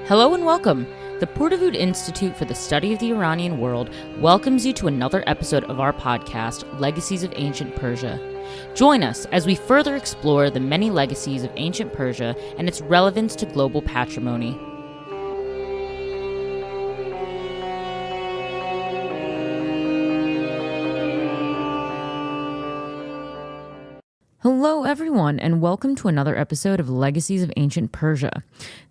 Hello and welcome. The Pourdavoud Institute for the Study of the Iranian World welcomes you to another episode of our podcast, Legacies of Ancient Persia. Join us as we further explore the many legacies of ancient Persia and its relevance to global patrimony. Hello, everyone, and welcome to another episode of Legacies of Ancient Persia.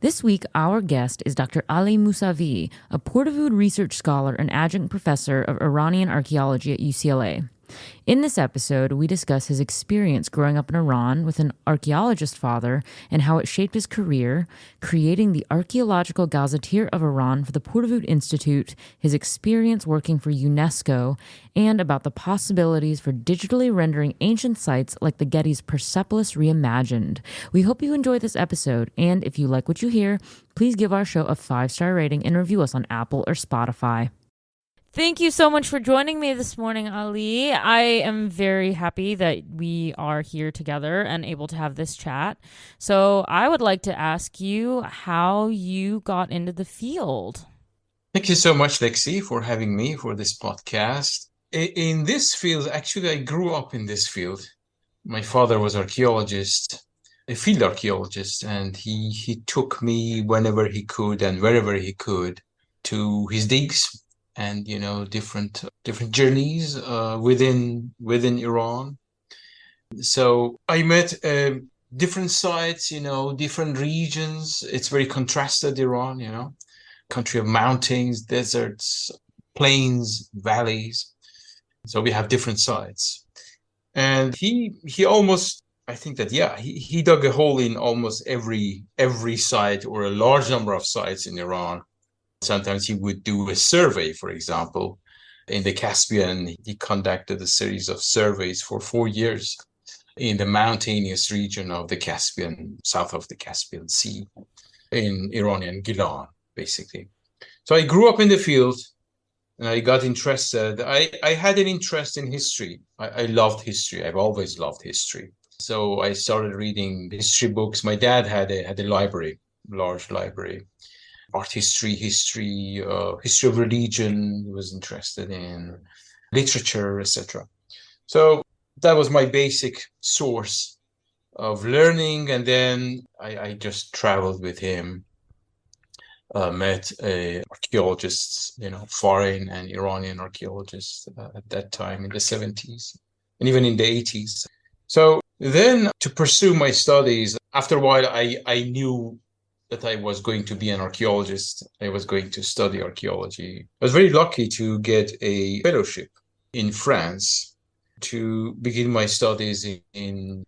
This week, our guest is Dr. Ali Mousavi, a Pourdavoud Research Scholar and adjunct professor of Iranian Archaeology at UCLA. In this episode, we discuss his experience growing up in Iran with an archaeologist father and how it shaped his career, creating the Archaeological Gazetteer of Iran for the Pourdavoud Institute, his experience working for UNESCO, and about the possibilities for digitally rendering ancient sites like the Getty's Persepolis Reimagined. We hope you enjoy this episode, and if you like what you hear, please give our show a 5-star rating and review us on Apple or Spotify. Thank you so much for joining me this morning, Ali. I am very happy that we are here together and able to have this chat. So I would like to ask you how you got into the field. Thank you so much, Lexie, for having me for this podcast. In this field, actually, I grew up in this field. My father was an archaeologist, a field archaeologist, and he took me whenever he could and wherever he could to his digs and different journeys within Iran. So I met different sites, different regions. It's very contrasted, Iran, country of mountains, deserts, plains, valleys. So we have different sites. And he almost, I think that, he dug a hole in almost every site or a large number of sites in Iran. Sometimes he would do a survey, for example, in the Caspian. He conducted a series of surveys for 4 years in the mountainous region of the Caspian, south of the Caspian Sea, in Iranian Gilan, basically. So I grew up in the field and I got interested. I had an interest in history. I loved history. I've always loved history. So I started reading history books. My dad had a library, large library. Art history of religion. He was interested in literature, etc. So that was my basic source of learning. And then I just traveled with him, met archaeologists, foreign and Iranian archaeologists at that time in the 70s and even in the 80s. So then to pursue my studies, after a while, I knew that I was going to be an archaeologist. I was going to study archaeology. I was very lucky to get a fellowship in France to begin my studies in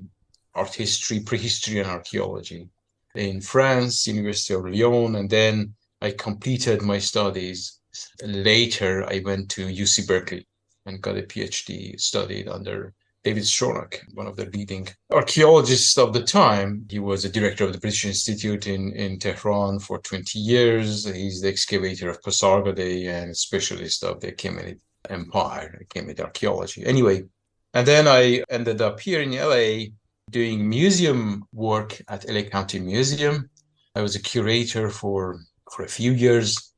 art history, prehistory, and archaeology in France, University of Lyon, and then I completed my studies. Later, I went to UC Berkeley and got a PhD, studied under David Stronach, one of the leading archaeologists of the time. He was a director of the British Institute in Tehran for 20 years. He's the excavator of Pasargadae and a specialist of the Achaemenid Empire, Achaemenid archaeology. Anyway, and then I ended up here in LA doing museum work at LA County Museum. I was a curator for a few years,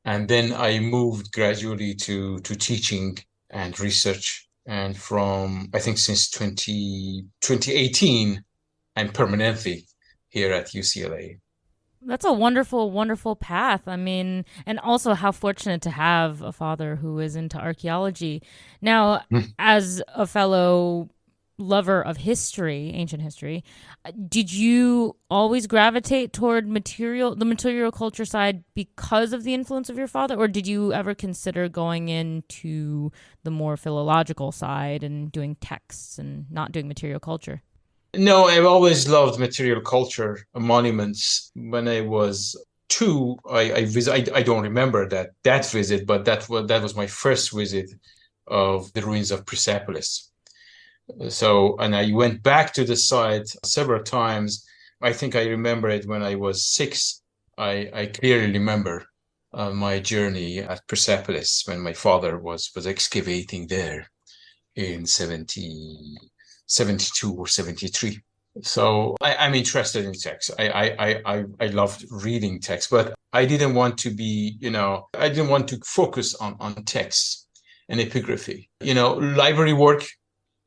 and then I moved gradually to teaching and research. And from, I think, since 2018, I'm permanently here at UCLA. That's a wonderful, wonderful path. I mean, and also how fortunate to have a father who is into archaeology. Now, as a fellow lover of history, ancient history, did you always gravitate toward the material culture side because of the influence of your father, or did you ever consider going into the more philological side and doing texts and not doing material culture? No, I've always loved material culture, monuments. When I was 2, I don't remember that visit, but that was my first visit of the ruins of Persepolis. So, and I went back to the site several times. I think I remember it when I was 6. I clearly remember my journey at Persepolis when my father was excavating there in 72 or 73. So I'm interested in text. I loved reading text, but I didn't want to be, I didn't want to focus on text and epigraphy. Library work,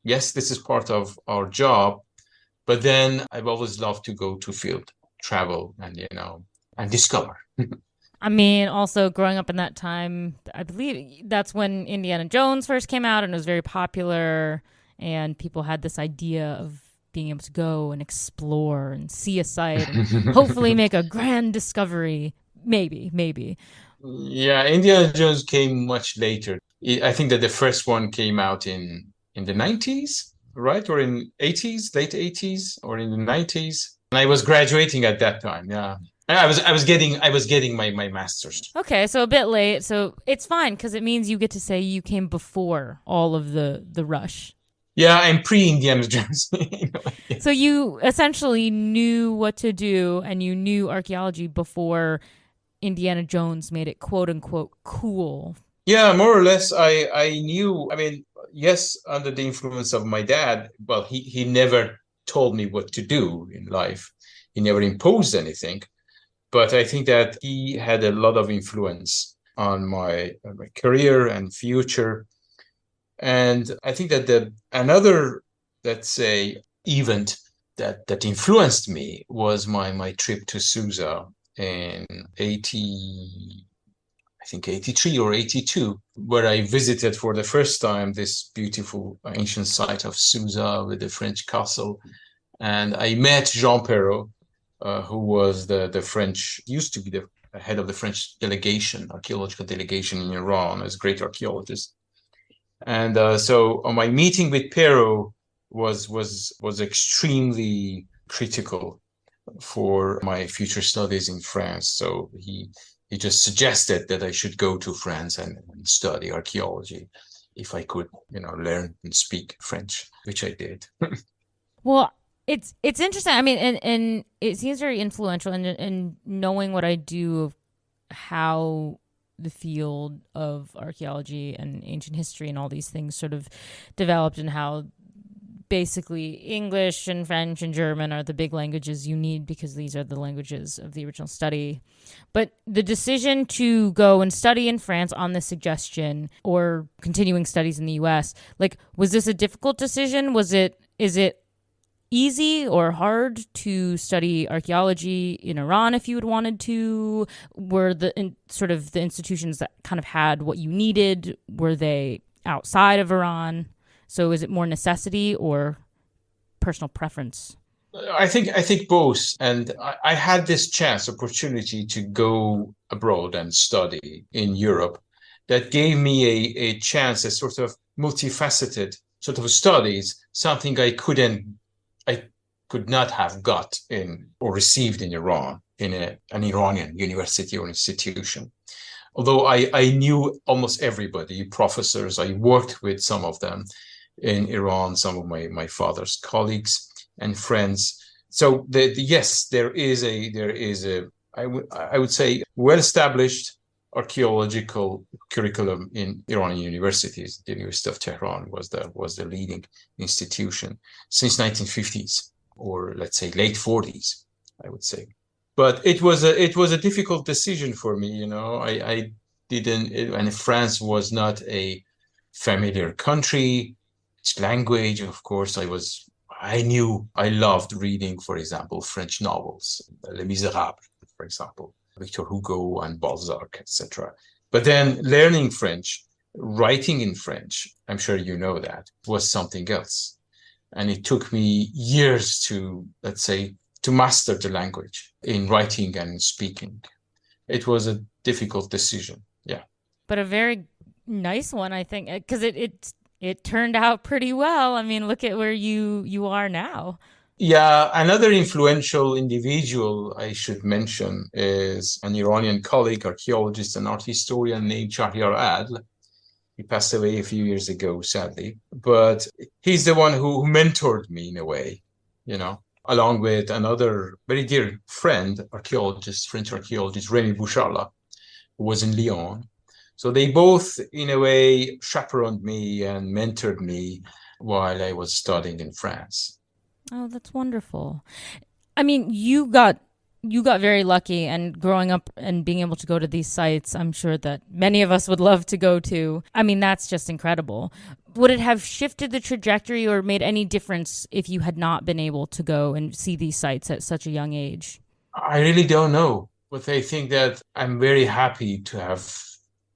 yes, this is part of our job, but then I've always loved to go to field, travel, and discover. I mean, also growing up in that time, I believe that's when Indiana Jones first came out and it was very popular, and people had this idea of being able to go and explore and see a site and hopefully make a grand discovery. Maybe. Yeah, Indiana Jones came much later. I think that the first one came out in the 90s, right? Or in 80s, late 80s, or in the 90s. And I was graduating at that time. Yeah. I was getting my master's. Okay, so a bit late. So it's fine because it means you get to say you came before all of the rush. Yeah, I'm pre-Indiana Jones. So you essentially knew what to do and you knew archaeology before Indiana Jones made it quote unquote cool. Yeah, more or less. I knew. I mean, yes, under the influence of my dad. Well, he never told me what to do in life. He never imposed anything. But I think that he had a lot of influence on my career and future. And I think that another, let's say, event that influenced me was my trip to Susa in 83 or 82, where I visited for the first time this beautiful ancient site of Susa with the French castle. And I met Jean Perrot, who was the French, used to be the head of the French delegation, archaeological delegation in Iran, as a great archaeologist. And so my meeting with Perrot was extremely critical for my future studies in France. So he just suggested that I should go to France and study archaeology if I could, learn and speak French, which I did. Well, it's interesting. I mean, and it seems very influential in knowing what I do of how the field of archaeology and ancient history and all these things sort of developed, and how basically English and French and German are the big languages you need because these are the languages of the original study. But the decision to go and study in France on this suggestion or continuing studies in the US, like, was this a difficult decision? Is it easy or hard to study archaeology in Iran if you had wanted to? Were the institutions that kind of had what you needed, were they outside of Iran? So is it more necessity or personal preference? I think both. And I had this opportunity to go abroad and study in Europe that gave me a chance, a sort of multifaceted sort of studies, something I could not have got in or received in Iran, in an Iranian university or institution. Although I knew almost everybody, professors, I worked with some of them in Iran, some of my father's colleagues and friends. So yes, there is a I would say well-established archaeological curriculum in Iranian universities. The University of Tehran was the leading institution since 1950s, or let's say late 40s, I would say. But it was a difficult decision for me. I didn't, and France was not a familiar country. Its language, of course, I knew I loved reading, for example, French novels, Les Miserables, for example, Victor Hugo and Balzac, etc. But then learning French, writing in French, I'm sure you know that, was something else. And it took me years to, let's say, to master the language in writing and speaking. It was a difficult decision, yeah. But a very nice one, I think, because it turned out pretty well. I mean, look at where you are now. Yeah, another influential individual I should mention is an Iranian colleague, archaeologist and art historian named Shahryar Adl. He passed away a few years ago, sadly. But he's the one who mentored me in a way, along with another very dear friend, French archaeologist, Rémi Boucharla, who was in Lyon. So they both, in a way, chaperoned me and mentored me while I was studying in France. Oh, that's wonderful. I mean, you got very lucky, and growing up and being able to go to these sites, I'm sure that many of us would love to go to. I mean, that's just incredible. Would it have shifted the trajectory or made any difference if you had not been able to go and see these sites at such a young age? I really don't know, but I think that I'm very happy to have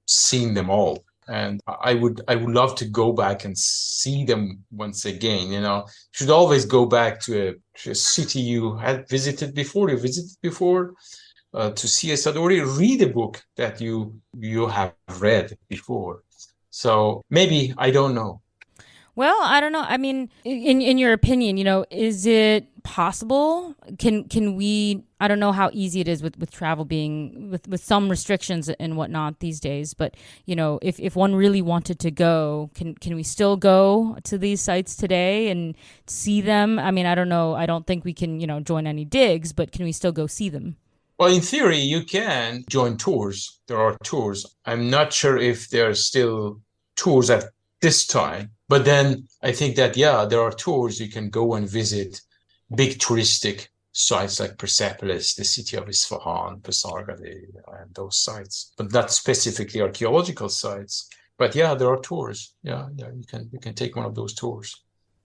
seen them all. And I would love to go back and see them once again. You should always go back to a city you had visited before, to see a site, or read a book that you have read before. So maybe, I don't know. Well, I don't know. I mean, in your opinion, is it possible? Can we? I don't know how easy it is with travel being with some restrictions and whatnot these days. But if one really wanted to go, can we still go to these sites today and see them? I mean, I don't know. I don't think we can join any digs, but can we still go see them? Well, in theory, you can join tours. There are tours. I'm not sure if there are still tours at this time, but then I think that, yeah, there are tours. You can go and visit big touristic sites like Persepolis, the city of Isfahan, Pasargadae, and those sites, but not specifically archaeological sites. But yeah, there are tours. Yeah, you can take one of those tours.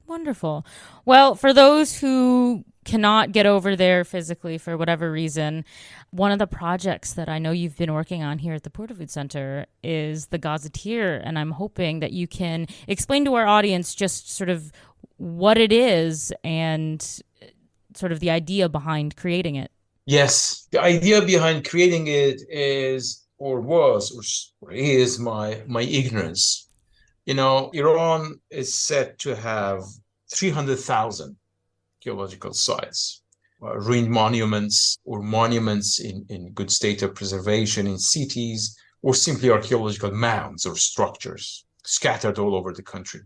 Wonderful. Well, for those who cannot get over there physically for whatever reason, one of the projects that I know you've been working on here at the Pourdavoud Center is the Gazetteer, and I'm hoping that you can explain to our audience just sort of what it is and sort of the idea behind creating it. Yes, the idea behind creating it is, or was, or is my ignorance. Iran is said to have 300,000 archaeological sites, ruined monuments or monuments in good state of preservation in cities, or simply archaeological mounds or structures scattered all over the country.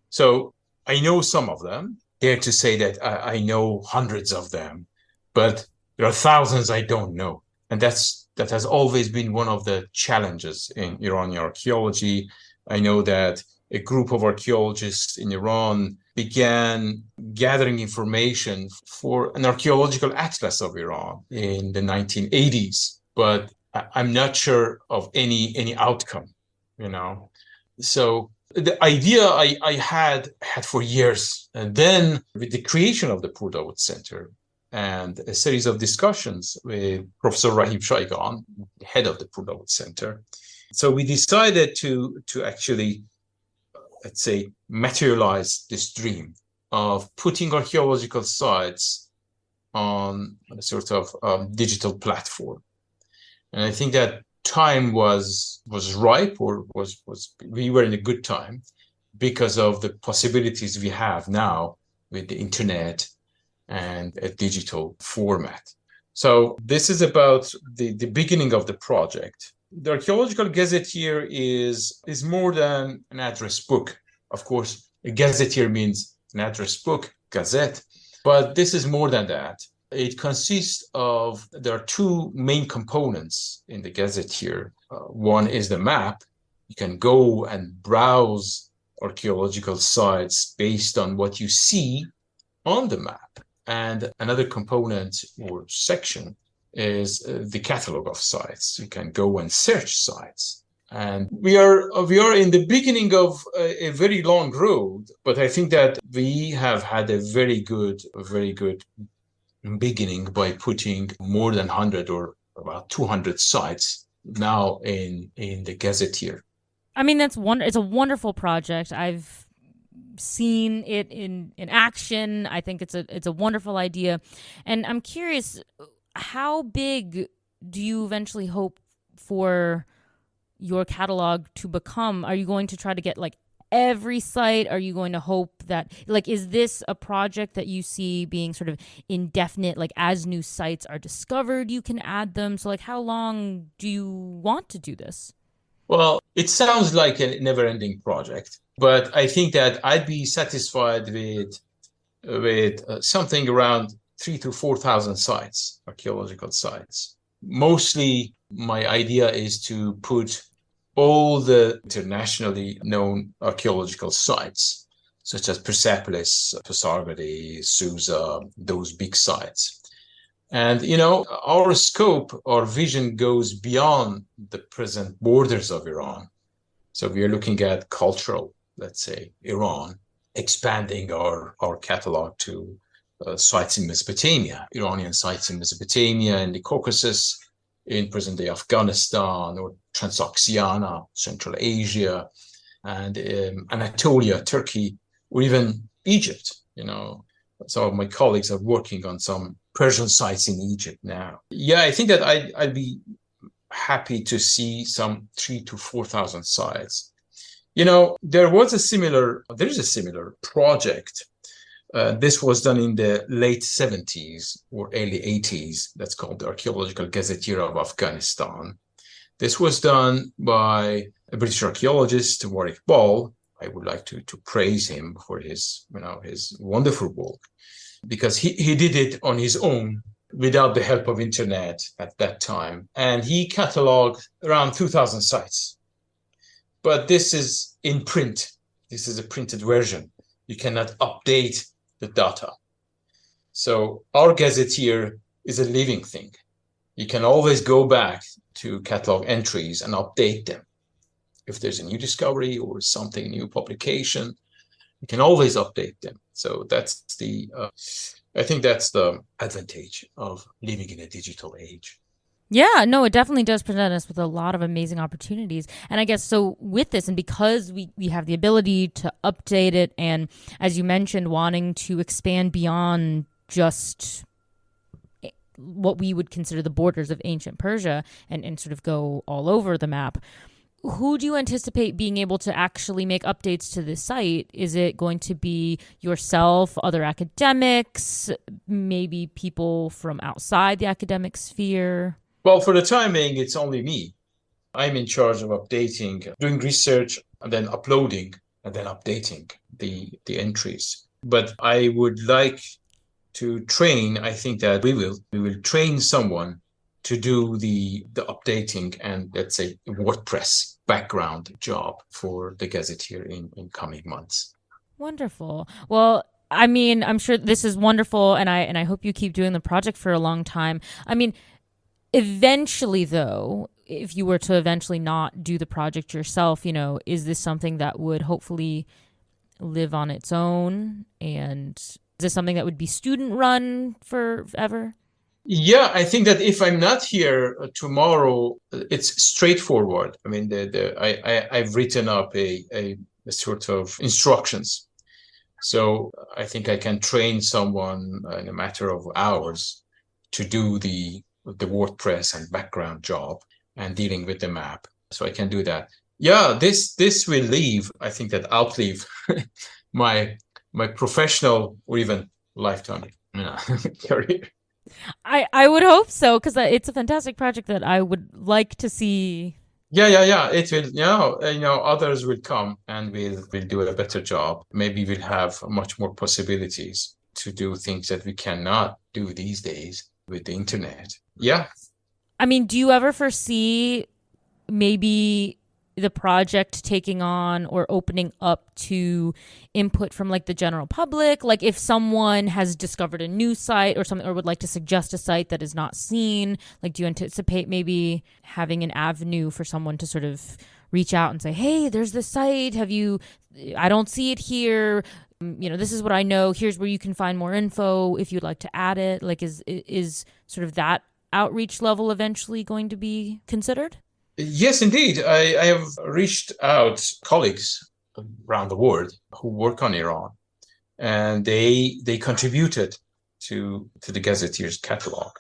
So I know some of them. Dare to say that I know hundreds of them, but there are thousands I don't know. And that has always been one of the challenges in Iranian archaeology. I know that a group of archaeologists in Iran began gathering information for an archaeological atlas of Iran in the 1980s, but I'm not sure of any outcome, So the idea I had for years, and then with the creation of the Pourdavoud Center and a series of discussions with Professor Rahim Shaigan, head of the Pourdavoud Center, so we decided to actually, let's say, materialize this dream of putting archaeological sites on a sort of digital platform. And I think that time was ripe, or we were in a good time because of the possibilities we have now with the internet and a digital format. So this is about the beginning of the project. The Archaeological Gazetteer is more than an address book. Of course, a gazetteer means an address book, gazette, but this is more than that. It consists of, there are two main components in the gazetteer. One is the map. You can go and browse archaeological sites based on what you see on the map. And another component or section is the catalog of sites. You can go and search sites. And we are in the beginning of a very long road, but I think that we have had a very good beginning by putting more than 100 or about 200 sites now in the gazetteer. I mean, it's a wonderful project. I've seen it in action. I think it's a wonderful idea. And I'm curious, how big do you eventually hope for your catalog to become? Are you going to try to get like every site? Are you going to hope that, like, is this a project that you see being sort of indefinite, like as new sites are discovered, you can add them? So like, how long do you want to do this? Well, it sounds like a never-ending project, but I think that I'd be satisfied with something around 3,000 to 4,000 sites, archaeological sites. Mostly, my idea is to put all the internationally known archaeological sites such as Persepolis, Pasargadae, Susa, those big sites. And, our scope, our vision goes beyond the present borders of Iran. So we are looking at cultural, let's say, Iran, expanding our catalog to sites in Mesopotamia, Iranian sites in Mesopotamia, in the Caucasus, in present-day Afghanistan, or Transoxiana, Central Asia, and Anatolia, Turkey, or even Egypt. Some of my colleagues are working on some Persian sites in Egypt now. Yeah, I think that I'd be happy to see some 3,000 to 4,000 sites. There is a similar project. This was done in the late 70s or early 80s. That's called the Archaeological Gazetteer of Afghanistan. This was done by a British archaeologist, Warwick Ball. I would like to praise him for his wonderful work, because he did it on his own without the help of internet at that time. And he cataloged around 2,000 sites. But this is in print. This is a printed version. You cannot update the data. So our gazetteer is a living thing. You can always go back to catalog entries and update them. If there's a new discovery or something, new publication, you can always update them. So that's I think that's the advantage of living in a digital age. Yeah, no, it definitely does present us with a lot of amazing opportunities. And I guess so with this, and because we have the ability to update it, and as you mentioned, wanting to expand beyond just what we would consider the borders of ancient Persia and sort of go all over the map, who do you anticipate being able to actually make updates to this site? Is it going to be yourself, other academics, maybe people from outside the academic sphere? Well, for the time being, it's only me. I'm in charge of updating, doing research, and then uploading, and then updating the entries. But I would like to train, I think that we will train someone to do the updating and, let's say, WordPress background job for the Gazetteer in coming months. Wonderful. Well, I mean, I'm sure this is wonderful, and I hope you keep doing the project for a long time. I mean, eventually, though, if you were to eventually not do the project yourself, is this something that would hopefully live on its own? And is this something that would be student run forever? Yeah, I think that if I'm not here tomorrow, it's straightforward. I mean, I've written up a sort of instructions. So I think I can train someone in a matter of hours to do the WordPress and background job and dealing with the map. So I can do that. Yeah, this will outlive my professional or even lifetime career. I would hope so, because it's a fantastic project that I would like to see. Yeah. It will. Others will come and we'll do a better job. Maybe we'll have much more possibilities to do things that we cannot do these days with the internet. Yeah. I mean, do you ever foresee maybe the project taking on or opening up to input from like the general public? Like if someone has discovered a new site or something, or would like to suggest a site that is not seen, like do you anticipate maybe having an avenue for someone to sort of reach out and say, hey, there's this site. I don't see it here. This is what I know. Here's where you can find more info if you'd like to add it. Like is sort of that outreach level eventually going to be considered? Yes, indeed. I have reached out colleagues around the world who work on Iran, and they contributed to the Gazetteer's catalog,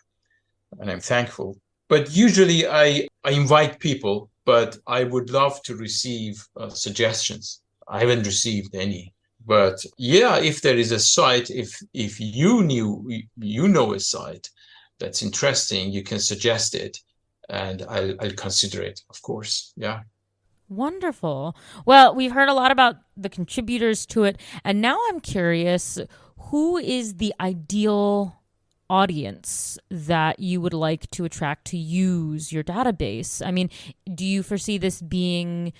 and I'm thankful. But usually I invite people, but I would love to receive suggestions. I haven't received any. But yeah, if there is a site, if you know a site that's interesting, you can suggest it. And I'll consider it, of course. Yeah. Wonderful. Well, we've heard a lot about the contributors to it. And now I'm curious, who is the ideal audience that you would like to attract to use your database? I mean, do you foresee this being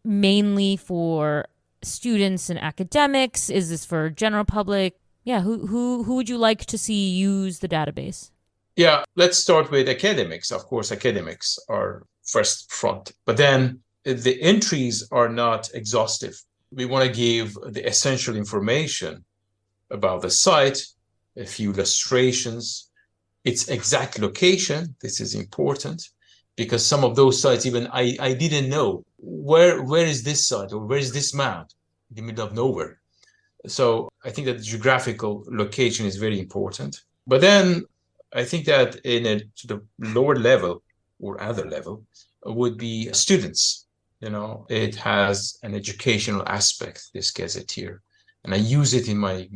mainly for students and academics? Is this for general public? Yeah, who would you like to see use the database? Yeah, let's start with academics. Of course, academics are first front, but then the entries are not exhaustive. We want to give the essential information about the site, a few illustrations, its exact location. This is important because some of those sites, even I didn't know where is this site or where is this mound in the middle of nowhere. So I think that the geographical location is very important. But then I think that in a sort of lower level or other level would be students. It has an educational aspect, this gazetteer, and I use it in my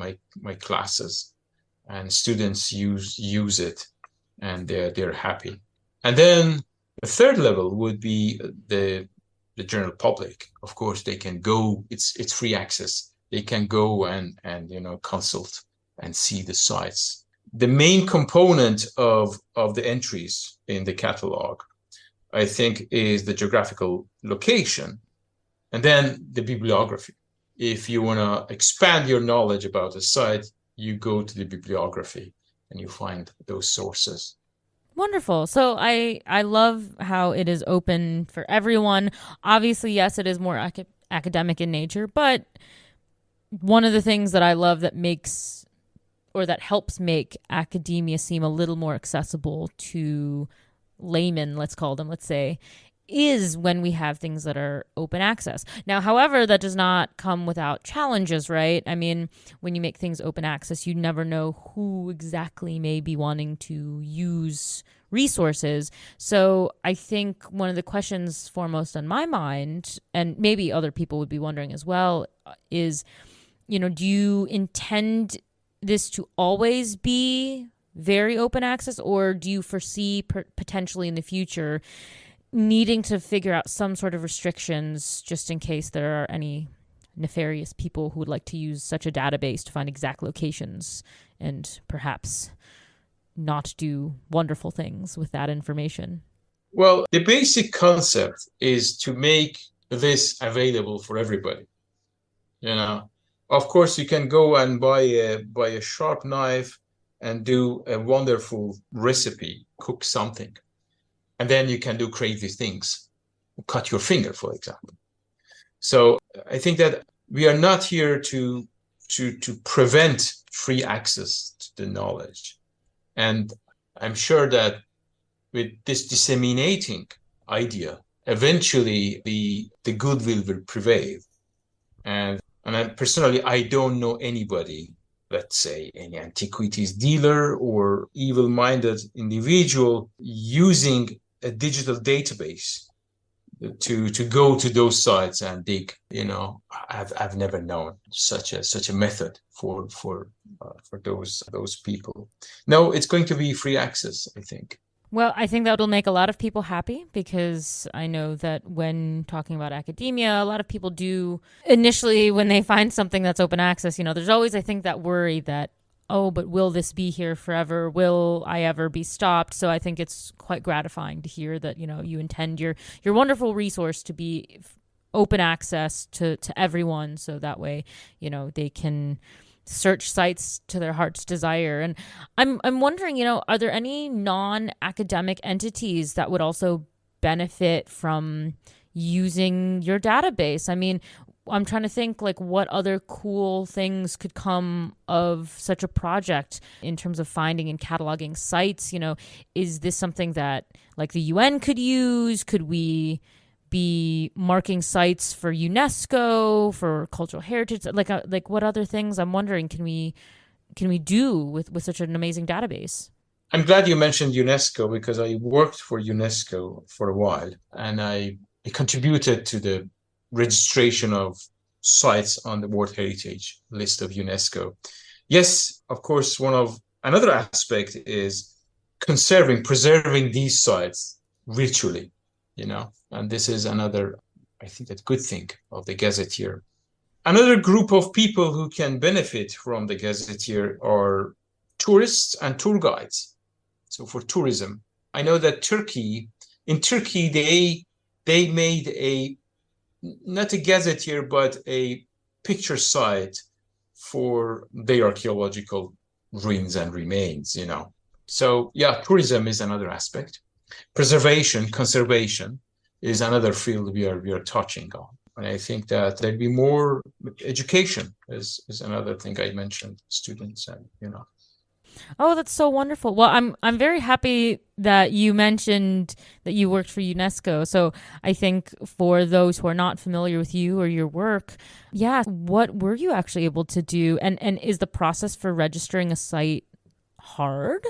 classes, and students use it, and they're happy. And then the third level would be the general public. Of course, they can go. It's free access. They can go and consult and see the sites. The main component of the entries in the catalog, I think, is the geographical location, and then the bibliography. If you want to expand your knowledge about a site, you go to the bibliography and you find those sources. Wonderful. So I love how it is open for everyone. Obviously, yes, it is more academic in nature, but one of the things that I love that makes or that helps make academia seem a little more accessible to laymen, let's call them, let's say, is when we have things that are open access. Now, however, that does not come without challenges, right? I mean, when you make things open access, you never know who exactly may be wanting to use resources. So I think one of the questions foremost on my mind, and maybe other people would be wondering as well, is, do you intend this to always be very open access, or do you foresee potentially in the future needing to figure out some sort of restrictions just in case there are any nefarious people who would like to use such a database to find exact locations and perhaps not do wonderful things with that information? Well, the basic concept is to make this available for everybody. Of course, you can go and buy a sharp knife and do a wonderful recipe, cook something. And then you can do crazy things, cut your finger, for example. So I think that we are not here to prevent free access to the knowledge. And I'm sure that with this disseminating idea, eventually the goodwill will prevail. And I don't know anybody, let's say any antiquities dealer or evil-minded individual, using a digital database to go to those sites and dig. I've never known such a method for those people. No, it's going to be free access, I think. Well, I think that'll make a lot of people happy, because I know that when talking about academia, a lot of people do initially, when they find something that's open access, there's always, I think, that worry that, oh, but will this be here forever? Will I ever be stopped? So I think it's quite gratifying to hear that, you intend your wonderful resource to be open access to everyone. So that way, they can search sites to their heart's desire. And I'm wondering, are there any non-academic entities that would also benefit from using your database? I mean, I'm trying to think like what other cool things could come of such a project in terms of finding and cataloging sites. Is this something that like the UN could use? Could we be marking sites for UNESCO, for cultural heritage? Like what other things, I'm wondering, can we do with such an amazing database? I'm glad you mentioned UNESCO, because I worked for UNESCO for a while, and I contributed to the registration of sites on the World Heritage list of UNESCO. Yes, of course, another aspect is preserving these sites virtually, and this is another, I think, that good thing of the gazetteer. Another group of people who can benefit from the gazetteer are tourists and tour guides. So for tourism, I know that in Turkey, they made not a gazetteer, but a picture site for their archaeological ruins and remains, So yeah, tourism is another aspect. Preservation, conservation is another field we are touching on. And I think that there'd be more education is another thing I mentioned, students and. Oh, that's so wonderful. Well, I'm very happy that you mentioned that you worked for UNESCO. So I think for those who are not familiar with you or your work, yeah, what were you actually able to do? And is the process for registering a site hard?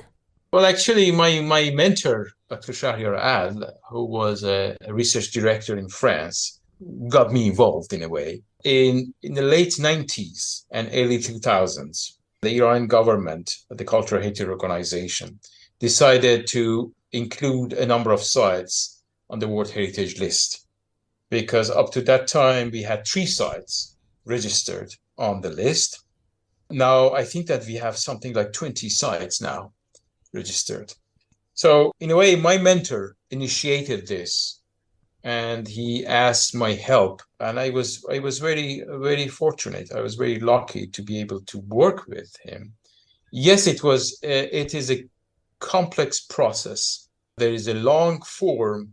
Well, actually, my mentor, Dr. Shahriar Adl, who was a research director in France, got me involved in a way. In the late 90s and early 2000s, the Iranian government, the Cultural Heritage Organization, decided to include a number of sites on the World Heritage List, because up to that time, we had 3 sites registered on the list. Now, I think that we have something like 20 sites now registered. So in a way, my mentor initiated this, and he asked my help, and I was very, very fortunate. I was very lucky to be able to work with him. Yes, it is a complex process. There is a long form,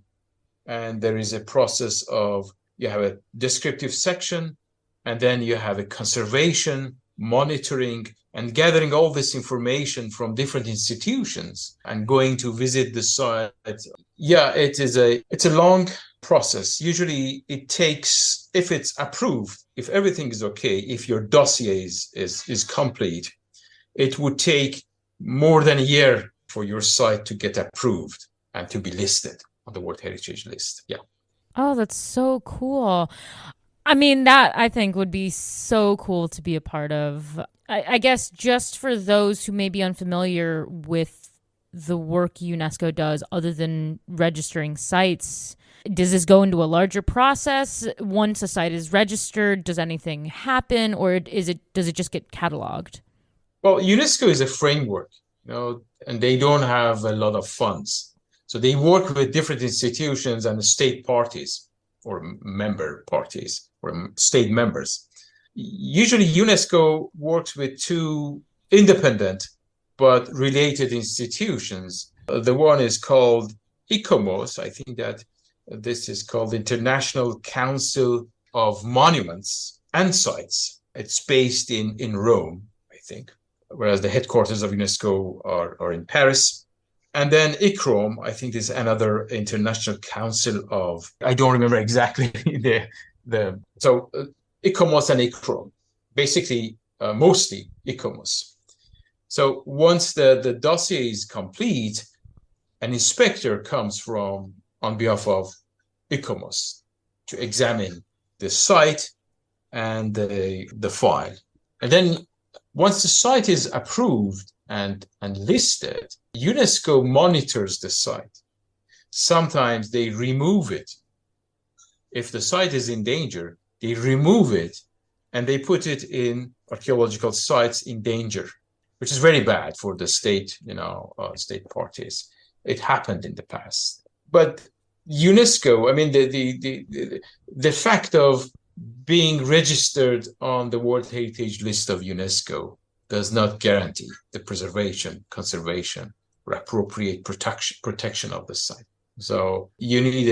and there is a process of, you have a descriptive section, and then you have a conservation, monitoring, and gathering all this information from different institutions and going to visit the site. Yeah, it's a long process. Usually it takes, if it's approved, if everything is okay, if your dossier is complete, it would take more than a year for your site to get approved and to be listed on the World Heritage List. Yeah. Oh, that's so cool. I mean, that I think would be so cool to be a part of. I guess just for those who may be unfamiliar with the work UNESCO does other than registering sites, does this go into a larger process? Once a site is registered, does anything happen, or does it just get cataloged? Well, UNESCO is a framework, and they don't have a lot of funds. So they work with different institutions and state parties or member parties or state members. Usually UNESCO works with 2 independent but related institutions. The one is called ICOMOS. I think that this is called International Council of Monuments and Sites. It's based in Rome, I think, whereas the headquarters of UNESCO are in Paris. And then ICROM, I think, is another international council of, I don't remember exactly so ICOMOS and ICROM, basically mostly ICOMOS. So once the dossier is complete, an inspector comes on behalf of ICOMOS to examine the site and the file. And then once the site is approved and listed, UNESCO monitors the site. Sometimes they remove it. If the site is in danger, they remove it and they put it in archaeological sites in danger, which is very bad for the state, state parties. It happened in the past. But UNESCO, I mean, the fact of being registered on the World Heritage List of UNESCO does not guarantee the preservation, conservation, or appropriate protection of the site. So you need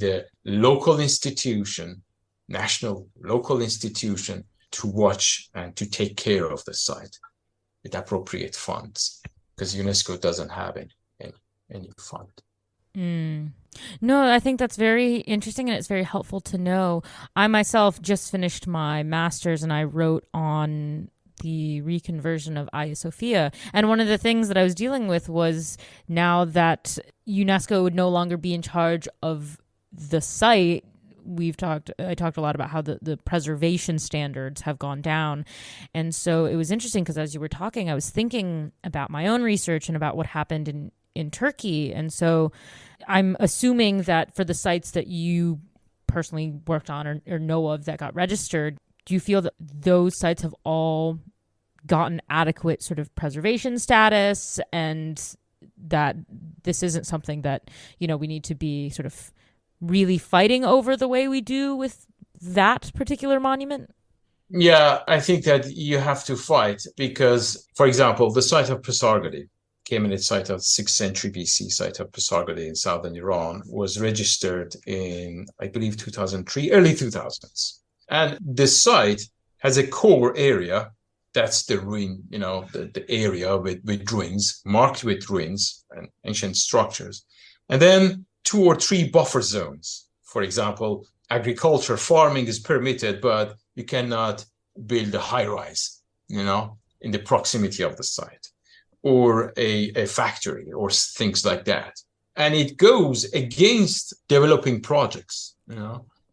a local institution, national local institution, to watch and to take care of the site with appropriate funds, because UNESCO doesn't have any fund. No, I think that's very interesting, and it's very helpful to know. I myself just finished my master's, and I wrote on the reconversion of Hagia Sophia. And one of the things that I was dealing with was, now that UNESCO would no longer be in charge of the site, I talked a lot about how the preservation standards have gone down. And so it was interesting because as you were talking, I was thinking about my own research and about what happened in Turkey. And so I'm assuming that for the sites that you personally worked on or know of that got registered, do you feel that those sites have all gotten adequate sort of preservation status, and that this isn't something that, we need to be sort of really fighting over the way we do with that particular monument? Yeah, I think that you have to fight because, for example, the site of Pasargadae, Achaemenid site of 6th century BC, site of Pasargadae in southern Iran, was registered in, I believe, 2003, early 2000s. And the site has a core area. That's the ruin, the area with ruins, marked with ruins and ancient structures. And then 2 or 3 buffer zones. For example, agriculture, farming is permitted, but you cannot build a high rise, in the proximity of the site, or a factory or things like that. And it goes against developing projects,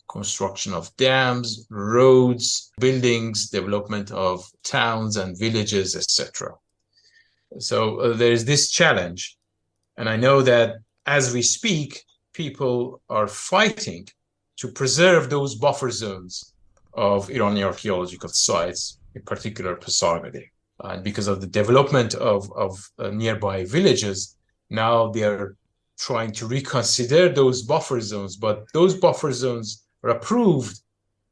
construction of dams, roads, buildings, development of towns and villages, etc. So there is this challenge. And I know that as we speak, people are fighting to preserve those buffer zones of Iranian archaeological sites, in particular Pasargadae. And because of the development of nearby villages, now they are trying to reconsider those buffer zones, but those buffer zones are approved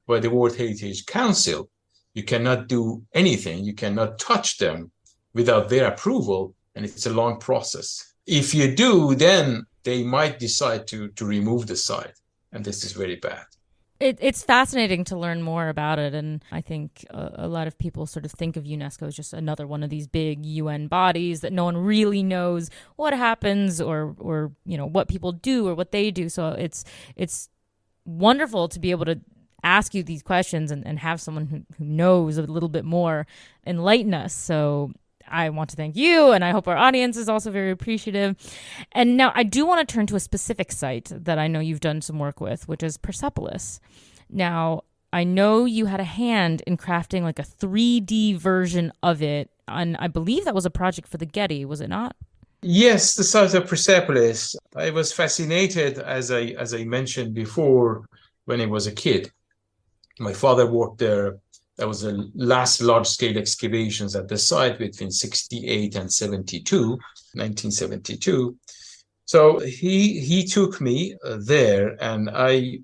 by the World Heritage Council. You cannot do anything, you cannot touch them without their approval, and it's a long process. If you do, then they might decide to remove the site, and this is very bad. It's fascinating to learn more about it, and I think a lot of people sort of think of UNESCO as just another one of these big UN bodies that no one really knows what happens or what people do or what they do. So it's wonderful to be able to ask you these questions and have someone who knows a little bit more enlighten us. So I want to thank you, and I hope our audience is also very appreciative. And now I do want to turn to a specific site that I know you've done some work with, which is Persepolis. Now, I know you had a hand in crafting like a 3D version of it, and I believe that was a project for the Getty, was it not? Yes, the site of Persepolis. I was fascinated, as I mentioned before, when I was a kid. My father worked there. That was the last large-scale excavations at the site between 68 and 1972. So he took me there, and I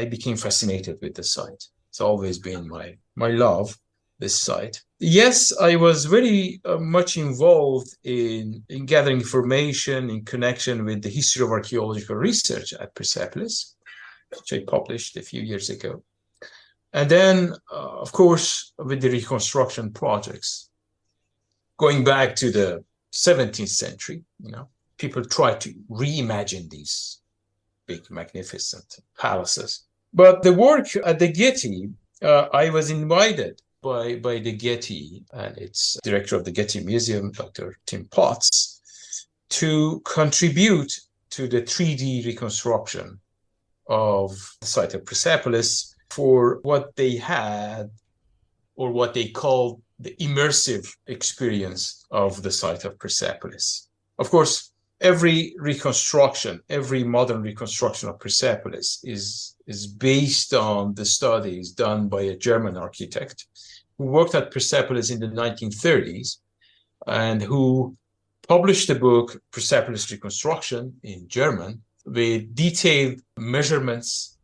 became fascinated with the site. It's always been my love, this site. Yes, I was very much involved in gathering information in connection with the history of archaeological research at Persepolis, which I published a few years ago. And then, of course, with the reconstruction projects, going back to the 17th century, people tried to reimagine these big, magnificent palaces. But the work at the Getty, I was invited by the Getty and its director of the Getty Museum, Dr. Tim Potts, to contribute to the 3D reconstruction of the site of Persepolis for what they had, or what they called the immersive experience of the site of Persepolis. Of course, every modern reconstruction of Persepolis is based on the studies done by a German architect who worked at Persepolis in the 1930s and who published the book Persepolis Reconstruction in German with detailed measurements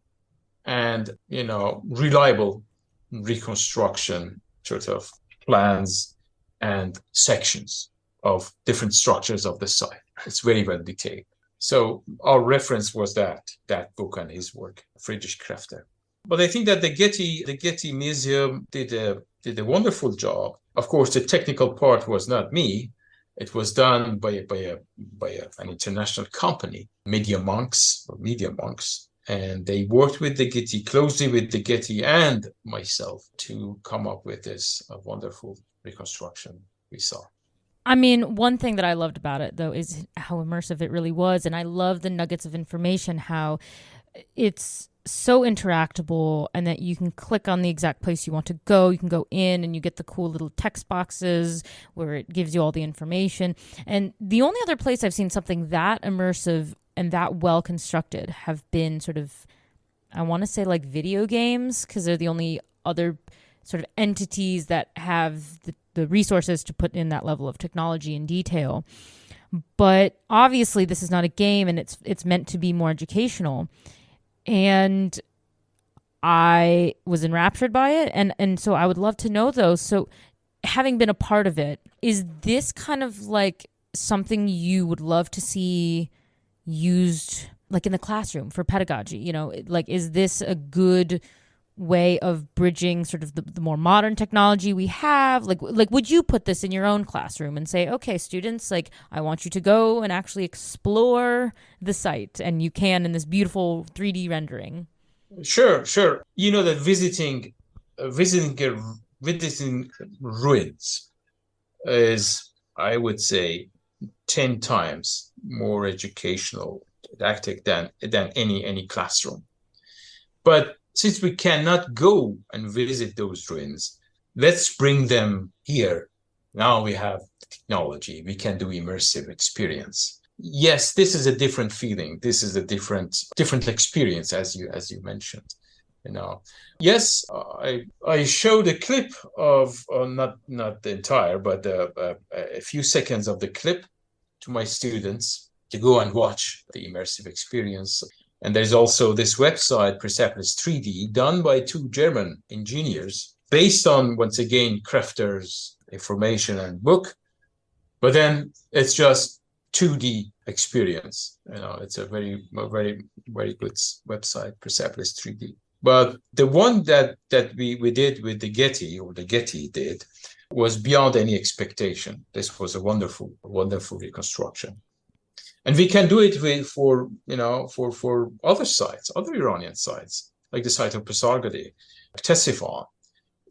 and reliable reconstruction sort of plans and sections of different structures of the site. It's very well detailed. So our reference was that book and his work, Friedrich Krefter. But I think that the Getty Museum did a wonderful job. Of course, the technical part was not me. It was done by an international company, Media Monks. And they worked with the Getty, closely with the Getty and myself, to come up with this wonderful reconstruction we saw. I mean, one thing that I loved about it, though, is how immersive it really was. And I love the nuggets of information, how it's so interactable and that you can click on the exact place you want to go. You can go in and you get the cool little text boxes where it gives you all the information. And the only other place I've seen something that immersive and that well constructed have been sort of, I want to say like video games, because they're the only other sort of entities that have the resources to put in that level of technology and detail. But obviously this is not a game, and it's meant to be more educational. And I was enraptured by it. And so I would love to know those. So having been a part of it, is this kind of like something you would love to see used like in the classroom for pedagogy? You know, like, is this a good way of bridging sort of the more modern technology we have? Like would you put this in your own classroom and say, okay, students, like, I want you to go and actually explore the site, and you can in this beautiful 3D rendering? Sure. You know that visiting ruins is, I would say, 10 times more educational, didactic than any classroom. But since we cannot go and visit those ruins, let's bring them here. Now we have technology. We can do immersive experience. Yes, this is a different feeling. This is a different experience, as you mentioned. You know, yes, I showed a clip of not the entire, but a few seconds of the clip to my students to go and watch the immersive experience. And there's also this website, Persepolis 3D, done by two German engineers, based on, once again, Krefter's information and book. But then it's just 2D experience. You know, it's a very good website, Persepolis 3D. But the one that we did with the Getty, or the Getty did, was beyond any expectation. This was a wonderful reconstruction. And we can do it for other sites, other Iranian sites, like the site of Pasargadae, Ctesiphon,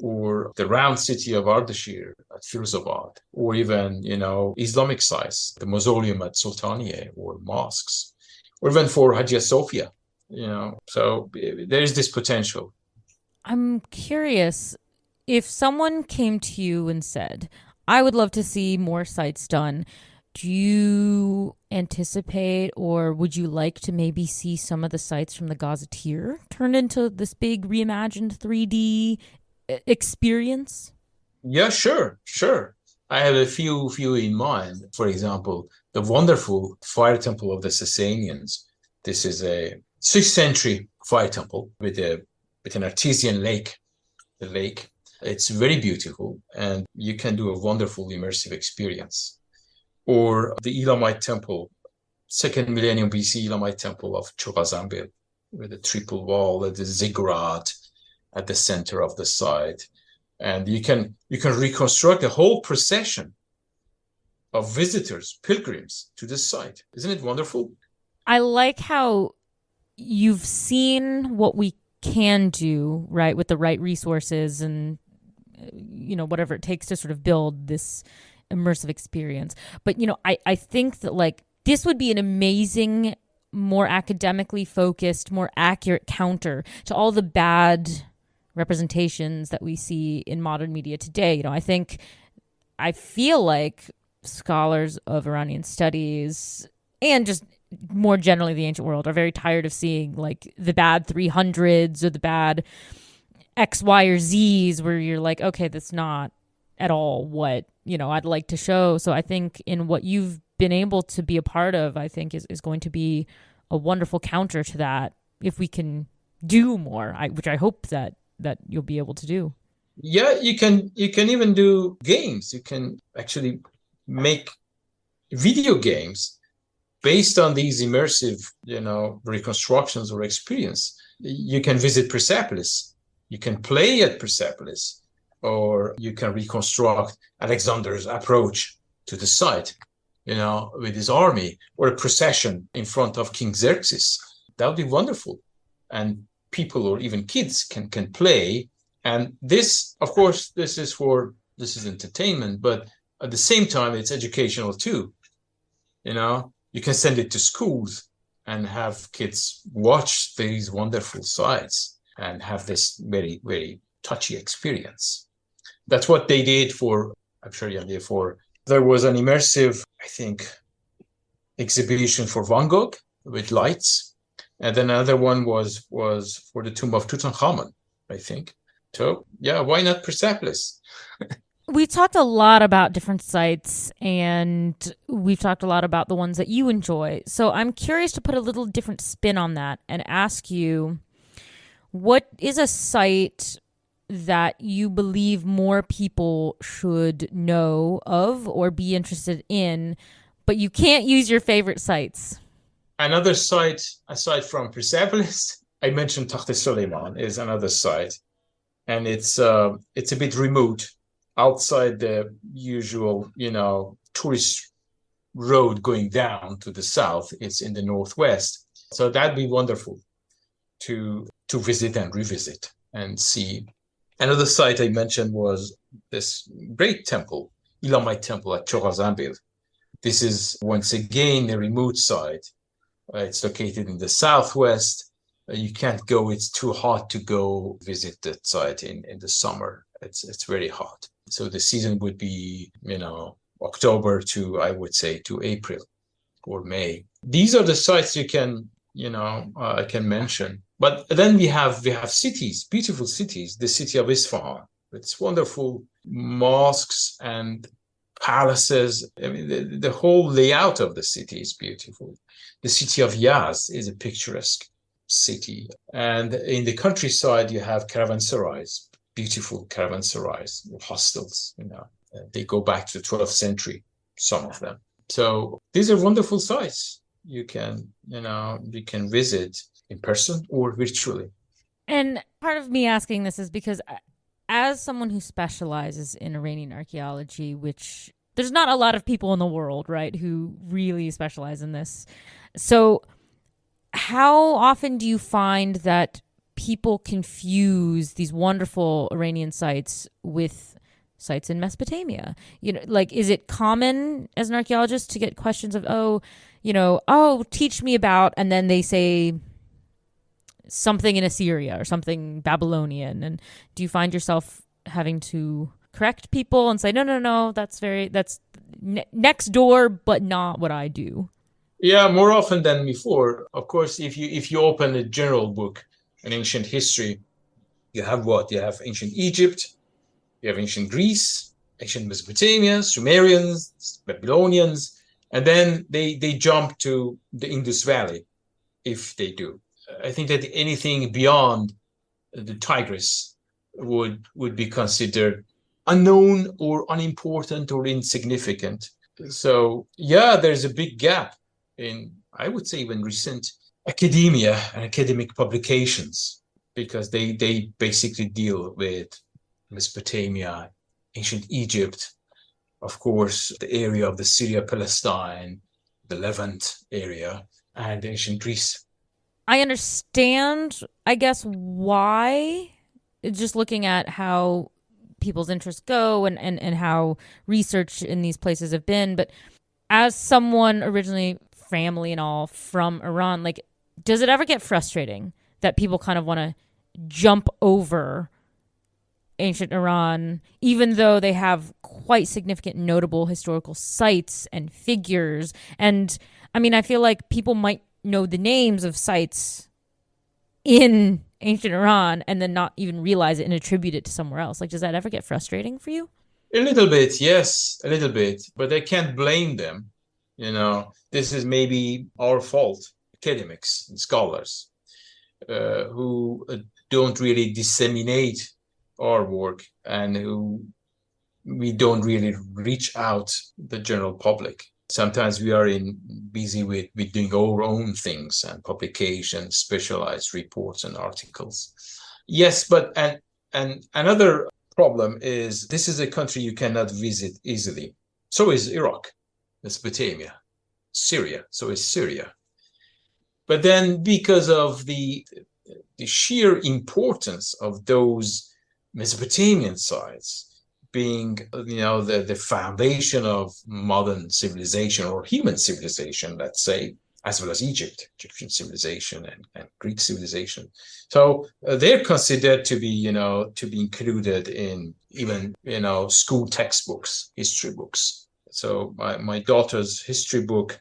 or the round city of Ardashir at Firuzabad, or even, Islamic sites, the mausoleum at Sultaniye, or mosques, or even for Hagia Sophia, So there is this potential. I'm curious, if someone came to you and said, I would love to see more sites done, do you anticipate, or would you like to maybe see some of the sites from the Gazetteer turned into this big reimagined 3D experience? Yeah, sure. I have a few in mind. For example, the wonderful fire temple of the Sasanians. This is a 6th century fire temple with an artesian lake. The lake, it's very beautiful, and you can do a wonderful immersive experience. Or the Elamite temple, 2nd millennium BC Elamite temple of Chogazambil, with a triple wall, the ziggurat at the center of the site. And you can reconstruct a whole procession of visitors, pilgrims to this site. Isn't it wonderful? I like how you've seen what we can do, right, with the right resources and, whatever it takes to sort of build this immersive experience. But, I think that, like, this would be an amazing, more academically focused, more accurate counter to all the bad representations that we see in modern media today. I feel like scholars of Iranian studies and just more generally the ancient world are very tired of seeing like the bad 300s or the bad X, Y, or Zs where you're like, okay, that's not at all what, I'd like to show. So I think in what you've been able to be a part of, I think is going to be a wonderful counter to that if we can do more, which I hope that you'll be able to do. Yeah, you can even do games. You can actually make video games based on these immersive, reconstructions or experience. You can visit Persepolis. You can play at Persepolis, or you can reconstruct Alexander's approach to the site, with his army, or a procession in front of King Xerxes. That would be wonderful. And people or even kids can play. And this, of course, this is entertainment, but at the same time, it's educational too. You can send it to schools and have kids watch these wonderful sites and have this very, very touchy experience. That's what they did there was an immersive, I think, exhibition for Van Gogh with lights. And then another one was for the tomb of Tutankhamun, I think. So, yeah, why not Persepolis? We've talked a lot about different sites, and we've talked a lot about the ones that you enjoy. So I'm curious to put a little different spin on that and ask you, what is a site that you believe more people should know of or be interested in, but you can't use your favorite sites? Another site, aside from Persepolis, I mentioned Takht Suleiman is another site, and it's a bit remote, outside the usual, tourist road going down to the south. It's in the northwest, so that'd be wonderful to visit and revisit and see. Another site I mentioned was this great temple, Elamite Temple at Chorazanbil. This is once again a remote site. It's located in the southwest. You can't go; it's too hot to go visit that site in the summer. It's very hot. So the season would be, October to, I would say, to April or May. These are the sites I can mention. But then we have cities, beautiful cities. The city of Isfahan, it's wonderful mosques and palaces. I mean, the whole layout of the city is beautiful. The city of Yaz is a picturesque city. And in the countryside, you have caravanserais, beautiful caravanserais, hostels, They go back to the 12th century, some of them. So these are wonderful sites you can visit in person or virtually. And part of me asking this is because as someone who specializes in Iranian archaeology, which there's not a lot of people in the world, right, who really specialize in this. So how often do you find that people confuse these wonderful Iranian sites with sites in Mesopotamia? Is it common as an archaeologist to get questions of, teach me about, and then they say something in Assyria or something Babylonian? And do you find yourself having to correct people and say, no, that's next door, but not what I do? Yeah, more often than before. Of course, if you open a general book, an ancient history, you have what? You have ancient Egypt, you have ancient Greece, ancient Mesopotamia, Sumerians, Babylonians, and then they jump to the Indus Valley, if they do. I think that anything beyond the Tigris would be considered unknown or unimportant or insignificant. So yeah, there's a big gap in, I would say, even recent academia and academic publications, because they basically deal with Mesopotamia, ancient Egypt, of course, the area of the Syria, Palestine, the Levant area, and ancient Greece. I understand, I guess, why, just looking at how people's interests go and how research in these places have been. But as someone originally, family and all, from Iran, does it ever get frustrating that people kind of want to jump over ancient Iran, even though they have quite significant notable historical sites and figures? And I mean, I feel like people might know the names of sites in ancient Iran and then not even realize it and attribute it to somewhere else. Does that ever get frustrating for you? A little bit, yes, a little bit, but I can't blame them. This is maybe our fault, academics and scholars, who don't really disseminate our work and who we don't really reach out the general public. Sometimes we are busy with doing our own things and publications, specialized reports and articles. Yes, but and another problem is this is a country you cannot visit easily. So is Iraq, Mesopotamia, Syria. So is Syria. But then because of the sheer importance of those Mesopotamian sites being, the foundation of modern civilization or human civilization, let's say, as well as Egyptian civilization and Greek civilization. So they're considered to be included in even, school textbooks, history books. So my daughter's history book,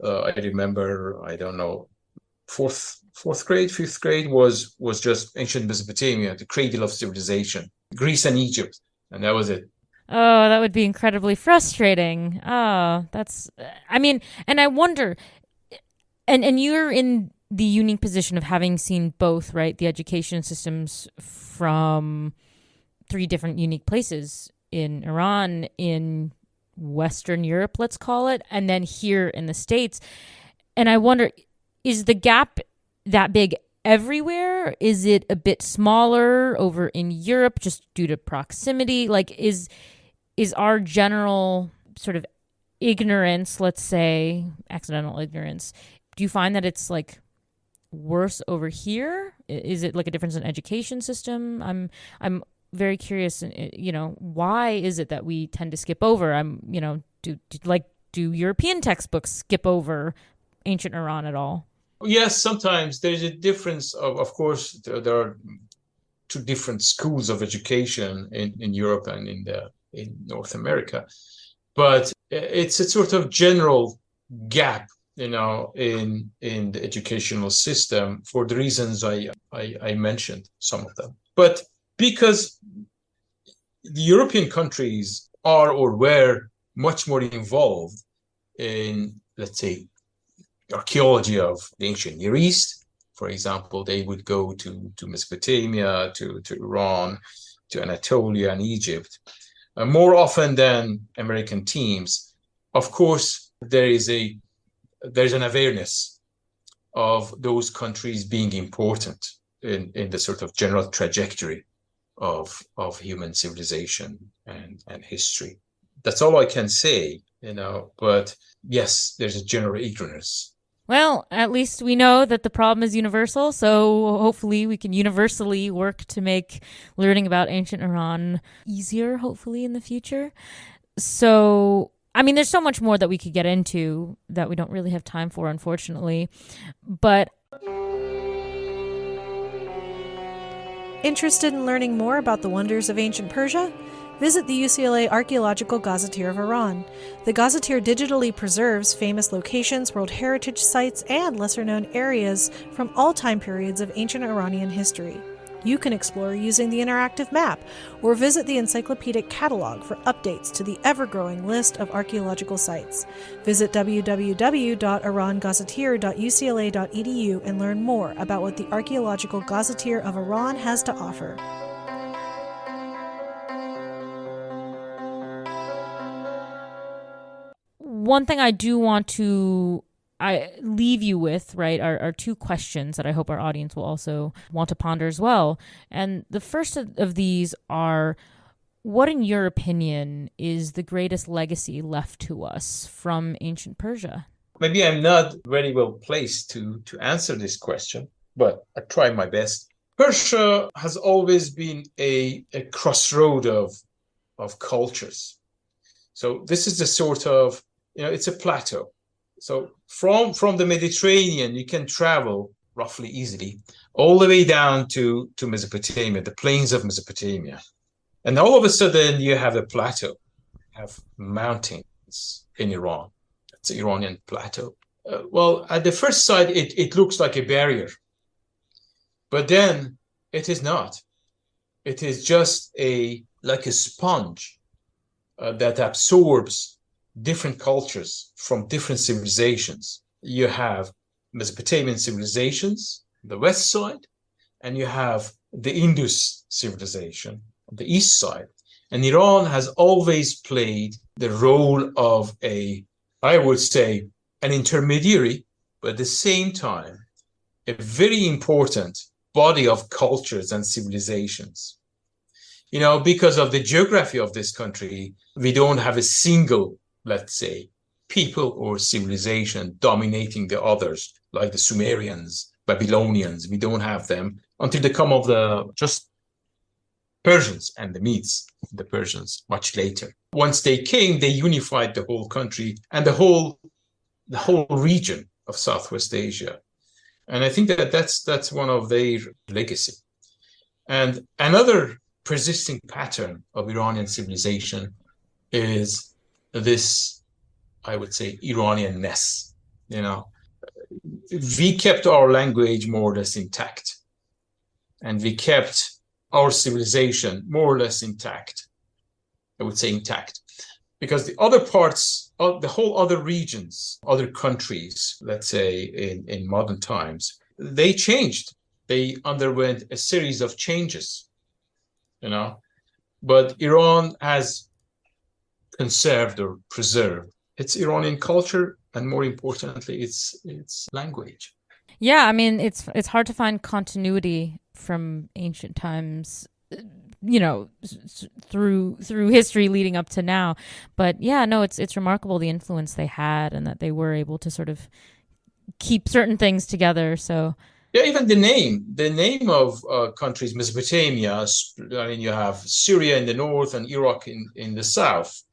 I remember, I don't know, fourth grade, fifth grade was just ancient Mesopotamia, the cradle of civilization, Greece and Egypt. And that was it. Oh, that would be incredibly frustrating. Oh, and I wonder, and you're in the unique position of having seen both, right? The education systems from three different unique places in Iran, in Western Europe, let's call it, and then here in the States. And I wonder, is the gap that big everywhere? Is it a bit smaller over in Europe just due to proximity? Like, is our general sort of ignorance, let's say, accidental ignorance, do you find that it's like worse over here? Is it like a difference in education system? I'm very curious, why is it that we tend to skip over? Do European textbooks skip over ancient Iran at all? Yes, sometimes there's a difference of course, there are two different schools of education in Europe and in North America, but it's a sort of general gap, in the educational system for the reasons I mentioned, some of them. But because the European countries are or were much more involved in, let's say, archaeology of the ancient Near East, for example, they would go to Mesopotamia, to Iran, to Anatolia and Egypt, more often than American teams. Of course, there's an awareness of those countries being important in the sort of general trajectory of human civilization and history. That's all I can say, but yes, there's a general ignorance. Well, at least we know that the problem is universal, so hopefully we can universally work to make learning about ancient Iran easier, hopefully, in the future. So, I mean, there's so much more that we could get into that we don't really have time for, unfortunately. But interested in learning more about the wonders of ancient Persia? Visit the UCLA Archaeological Gazetteer of Iran. The Gazetteer digitally preserves famous locations, World Heritage sites, and lesser-known areas from all time periods of ancient Iranian history. You can explore using the interactive map, or visit the encyclopedic catalog for updates to the ever-growing list of archaeological sites. Visit www.irangazetteer.ucla.edu and learn more about what the Archaeological Gazetteer of Iran has to offer. One thing I do want to leave you with, right, are two questions that I hope our audience will also want to ponder as well. And the first of these are, what, in your opinion, is the greatest legacy left to us from ancient Persia? Maybe I'm not very well placed to answer this question, but I try my best. Persia has always been a crossroad of cultures. So this is the sort of, it's a plateau. So from the Mediterranean, you can travel roughly easily all the way down to Mesopotamia, the plains of Mesopotamia. And all of a sudden, you have a plateau, you have mountains in Iran. It's the Iranian plateau. Well, at the first sight, it looks like a barrier. But then it is not. It is just like a sponge that absorbs different cultures from different civilizations. You have Mesopotamian civilizations on the west side, and you have the Indus civilization on the east side. And Iran has always played the role of I would say, an intermediary, but at the same time, a very important body of cultures and civilizations. Because of the geography of this country, we don't have a single, let's say, people or civilization dominating the others, like the Sumerians, Babylonians. We don't have them until the come of the just Persians and the Medes, the Persians, much later. Once they came, they unified the whole country and the whole region of Southwest Asia. And I think that's one of their legacy. And another persisting pattern of Iranian civilization is this, I would say, Iranian-ness. We kept our language more or less intact, and we kept our civilization more or less intact. I would say intact. because the other parts, the whole other regions, other countries, let's say in modern times, they changed. They underwent a series of changes, but Iran has conserved or preserved its Iranian culture, and more importantly, its language. Yeah, I mean, it's hard to find continuity from ancient times, through history leading up to now. But yeah, no, it's remarkable the influence they had and that they were able to sort of keep certain things together. So yeah, even the name of countries, Mesopotamia. I mean, you have Syria in the north and Iraq in the south,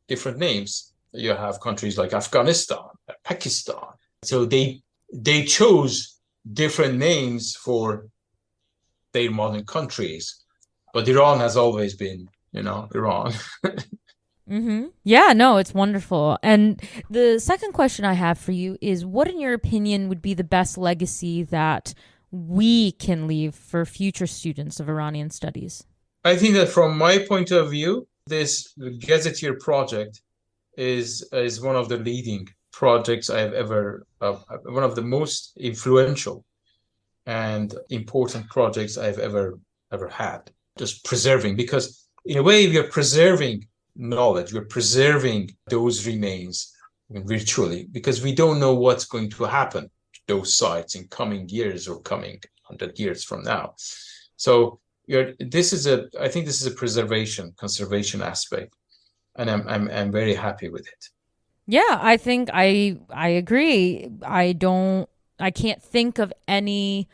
different names. You have countries like Afghanistan, Pakistan. So they chose different names for their modern countries. But Iran has always been, Iran. Mm-hmm. Yeah, no, it's wonderful. And the second question I have for you is, what, in your opinion, would be the best legacy that we can leave for future students of Iranian studies? I think that from my point of view, this Gazetteer project is one of the leading projects I have ever, one of the most influential and important projects I've ever had. Just preserving, because in a way we are preserving knowledge, we're preserving those remains virtually, because we don't know what's going to happen to those sites in coming years or coming 100 years from now. So I think this is a conservation aspect, and I'm very happy with it. Yeah, I think I agree. I can't think of any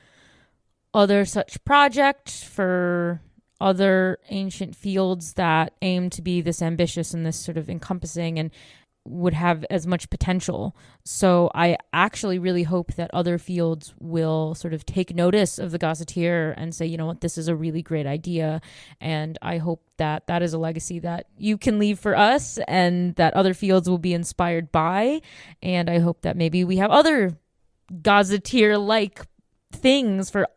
other such project for other ancient fields that aim to be this ambitious and this sort of encompassing and would have as much potential. So I actually really hope that other fields will sort of take notice of the Gazetteer and say, you know what, this is a really great idea. And I hope that that is a legacy that you can leave for us and that other fields will be inspired by. And I hope that maybe we have other Gazetteer-like things for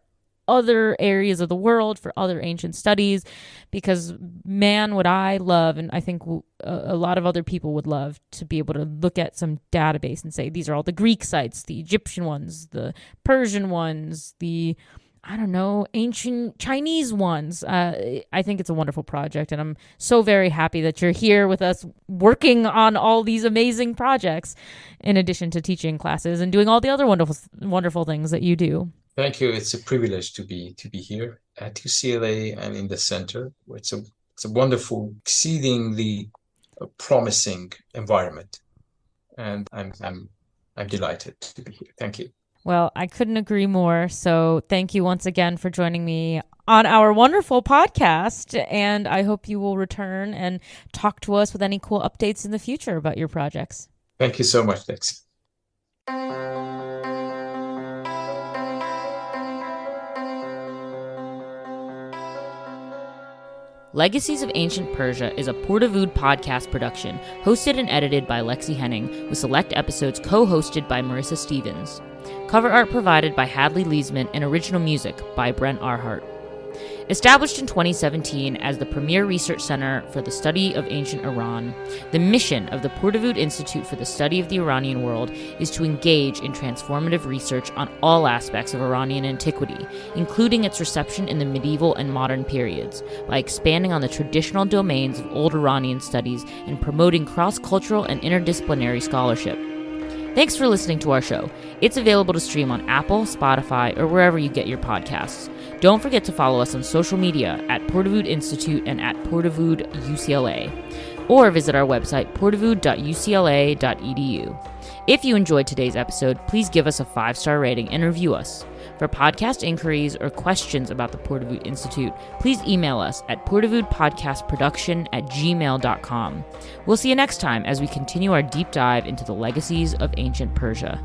other areas of the world, for other ancient studies, because man, would I love, and I think a lot of other people would love, to be able to look at some database and say, these are all the Greek sites, the Egyptian ones, the Persian ones, the, ancient Chinese ones. I think it's a wonderful project, and I'm so very happy that you're here with us working on all these amazing projects, in addition to teaching classes and doing all the other wonderful things that you do. Thank you. It's a privilege to be here at UCLA and in the center. It's a wonderful, exceedingly promising environment, and I'm delighted to be here. Thank you. Well, I couldn't agree more. So thank you once again for joining me on our wonderful podcast, and I hope you will return and talk to us with any cool updates in the future about your projects. Thank you so much, Lexie. Legacies of Ancient Persia is a Pourdavoud podcast production, hosted and edited by Lexie Henning, with select episodes co-hosted by Marissa Stevens. Cover art provided by Hadley Leesman and original music by Brent Arhart. Established in 2017 as the premier research center for the study of ancient Iran, the mission of the Pourdavoud Institute for the Study of the Iranian World is to engage in transformative research on all aspects of Iranian antiquity, including its reception in the medieval and modern periods, by expanding on the traditional domains of old Iranian studies and promoting cross-cultural and interdisciplinary scholarship. Thanks for listening to our show. It's available to stream on Apple, Spotify, or wherever you get your podcasts. Don't forget to follow us on social media at Pourdavoud Institute and at Pourdavoud UCLA, or visit our website pourdavoud.ucla.edu. If you enjoyed today's episode, please give us a 5-star rating and review us. For podcast inquiries or questions about the Pourdavoud Institute, please email us at pourdavoudpodcastproduction@gmail.com. We'll see you next time as we continue our deep dive into the legacies of ancient Persia.